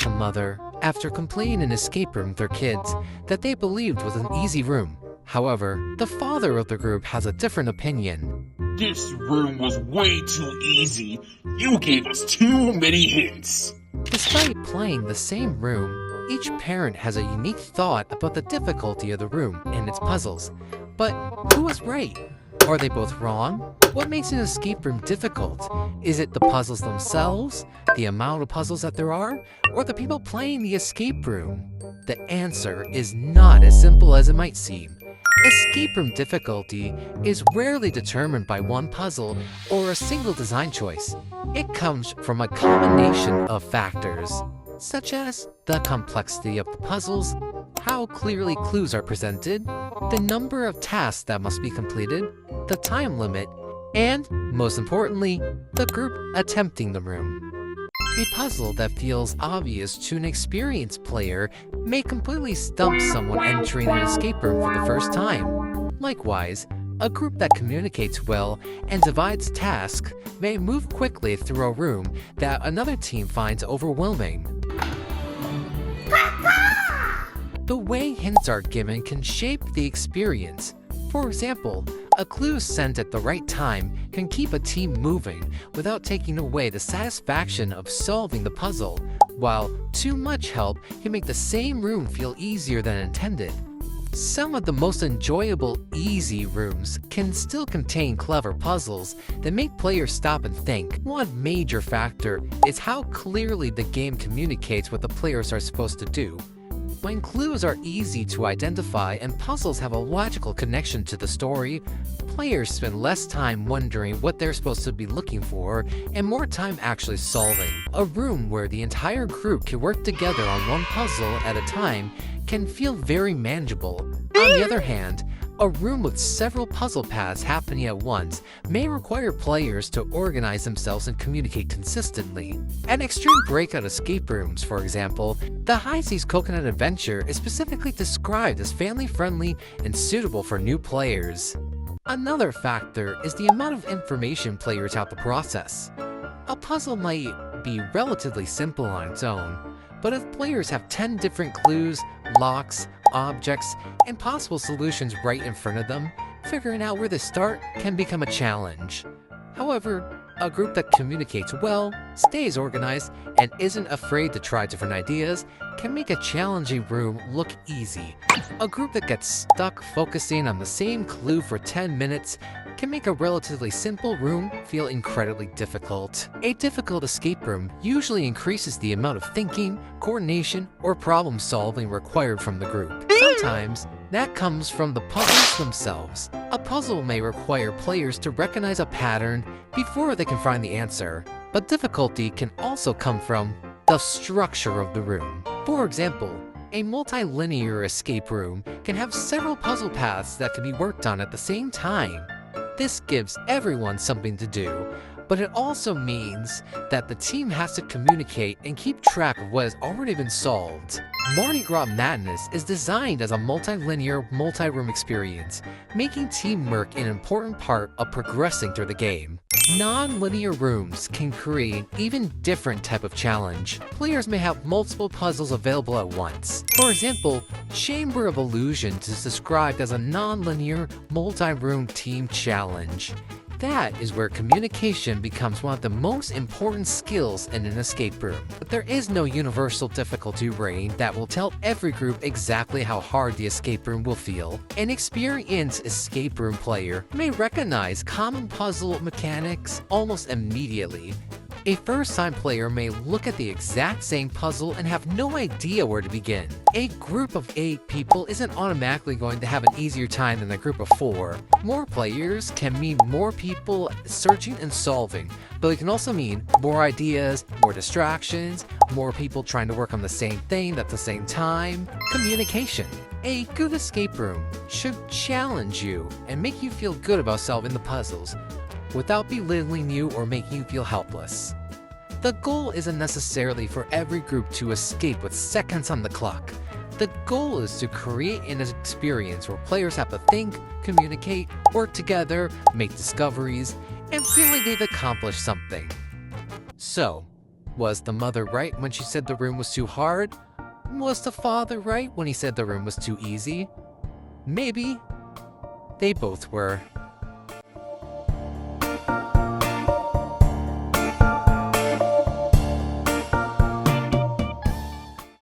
a mother after completing an escape room with their kids that they believed was an easy room. However, the father of the group has a different opinion. This room was way too easy. You gave us too many hints. Despite playing the same room, each parent has a unique thought about the difficulty of the room and its puzzles. But who was right? Are they both wrong? What makes an escape room difficult? Is it the puzzles themselves, the amount of puzzles that there are, or the people playing the escape room? The answer is not as simple as it might seem. Escape room difficulty is rarely determined by one puzzle or a single design choice. It comes from a combination of factors, such as the complexity of the puzzles, how clearly clues are presented, the number of tasks that must be completed, the time limit, and, most importantly, the group attempting the room. A puzzle that feels obvious to an experienced player may completely stump someone entering an escape room for the first time. Likewise, a group that communicates well and divides tasks may move quickly through a room that another team finds overwhelming. The way hints are given can shape the experience. For example, a clue sent at the right time can keep a team moving without taking away the satisfaction of solving the puzzle, while too much help can make the same room feel easier than intended. Some of the most enjoyable, easy rooms can still contain clever puzzles that make players stop and think. One major factor is how clearly the game communicates what the players are supposed to do. When clues are easy to identify and puzzles have a logical connection to the story, players spend less time wondering what they're supposed to be looking for and more time actually solving. A room where the entire group can work together on one puzzle at a time can feel very manageable. On the other hand, a room with several puzzle paths happening at once may require players to organize themselves and communicate consistently. At extreme breakout escape rooms, for example, the High Seas Coconut Adventure is specifically described as family-friendly and suitable for new players. Another factor is the amount of information players have to process. A puzzle might be relatively simple on its own, but if players have 10 different clues, locks, objects, and possible solutions right in front of them, figuring out where to start can become a challenge. However, a group that communicates well, stays organized, and isn't afraid to try different ideas can make a challenging room look easy. A group that gets stuck focusing on the same clue for 10 minutes can make a relatively simple room feel incredibly difficult. A difficult escape room usually increases the amount of thinking, coordination, or problem solving required from the group. Sometimes, that comes from the puzzles themselves. A puzzle may require players to recognize a pattern before they can find the answer, but difficulty can also come from the structure of the room. For example, a multi-linear escape room can have several puzzle paths that can be worked on at the same time. This gives everyone something to do, but it also means that the team has to communicate and keep track of what has already been solved. Mardi Gras Madness is designed as a multi-linear, multi-room experience, making teamwork an important part of progressing through the game. Non-linear rooms can create an even different type of challenge. Players may have multiple puzzles available at once. For example, Chamber of Illusions is described as a non-linear, multi-room team challenge. That is where communication becomes one of the most important skills in an escape room. But there is no universal difficulty rating that will tell every group exactly how hard the escape room will feel. An experienced escape room player may recognize common puzzle mechanics almost immediately. A first-time player may look at the exact same puzzle and have no idea where to begin. A group of 8 people isn't automatically going to have an easier time than a group of 4. More players can mean more people searching and solving, but it can also mean more ideas, more distractions, more people trying to work on the same thing at the same time. Communication. A good escape room should challenge you and make you feel good about solving the puzzles, without belittling you or making you feel helpless. The goal isn't necessarily for every group to escape with seconds on the clock. The goal is to create an experience where players have to think, communicate, work together, make discoveries, and feel like they've accomplished something. So, Was the mother right when she said the room was too hard? Was the father right when he said the room was too easy? Maybe they both were.